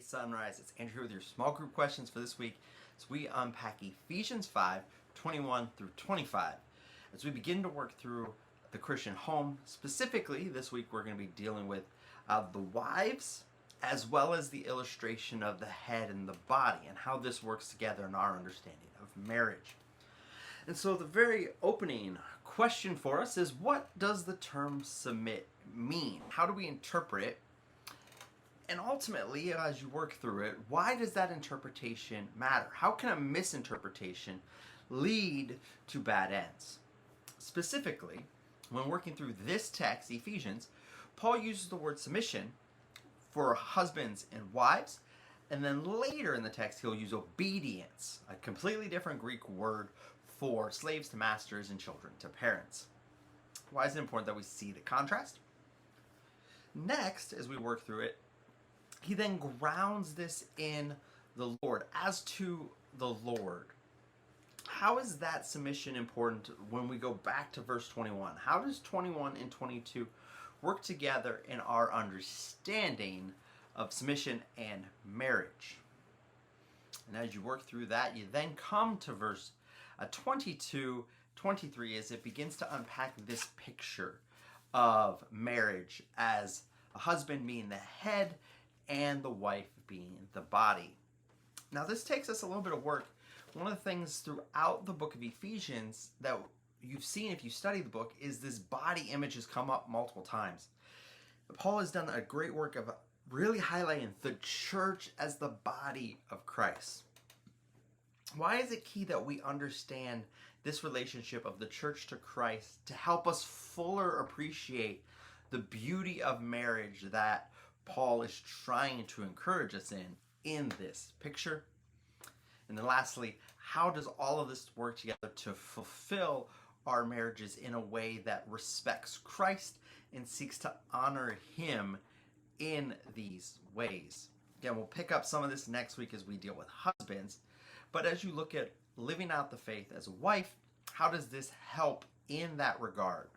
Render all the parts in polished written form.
Sunrise. It's Andrew here with your small group questions for this week as we unpack Ephesians 5:21 through 25. As we begin to work through the Christian home, specifically this week we're going to be dealing with the wives as well as the illustration of the head and the body and how this works together in our understanding of marriage. And so the very opening question for us is, what does the term submit mean? How do we interpret it? And ultimately, as you work through it, why does that interpretation matter? How can a misinterpretation lead to bad ends? Specifically, when working through this text, Ephesians, Paul uses the word submission for husbands and wives, and then later in the text he'll use obedience, a completely different Greek word for slaves to masters and children to parents. Why is it important that we see the contrast? Next, as we work through it, he then grounds this in the Lord. As to the Lord, how is that submission important when we go back to verse 21? How does 21 and 22 work together in our understanding of submission and marriage? And as you work through that, you then come to verse 22, 23, as it begins to unpack this picture of marriage as a husband being the head and the wife being the body. Now this takes us a little bit of work. One of the things throughout the book of Ephesians that you've seen if you study the book is this body image has come up multiple times. Paul has done a great work of really highlighting the church as the body of Christ. Why is it key that we understand this relationship of the church to Christ to help us fuller appreciate the beauty of marriage that Paul is trying to encourage us in this picture? And then lastly, how does all of this work together to fulfill our marriages in a way that respects Christ and seeks to honor him in these ways? Again, we'll pick up some of this next week as we deal with husbands, but as you look at living out the faith as a wife, how does this help in that regard?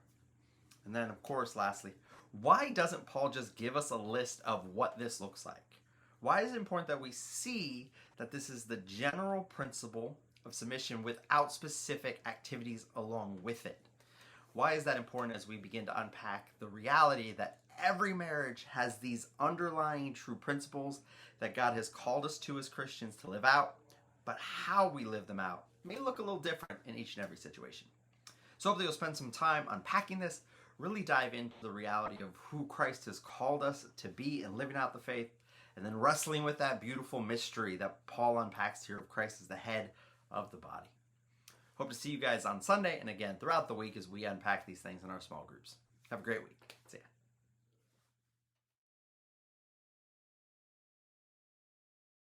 And then, of course, lastly, why doesn't Paul just give us a list of what this looks like? Why is it important that we see that this is the general principle of submission without specific activities along with it? Why is that important as we begin to unpack the reality that every marriage has these underlying true principles that God has called us to as Christians to live out, but how we live them out may look a little different in each and every situation. So hopefully you'll spend some time unpacking this, really dive into the reality of who Christ has called us to be and living out the faith, and then wrestling with that beautiful mystery that Paul unpacks here of Christ as the head of the body. Hope to see you guys on Sunday and again throughout the week as we unpack these things in our small groups. Have a great week. See ya.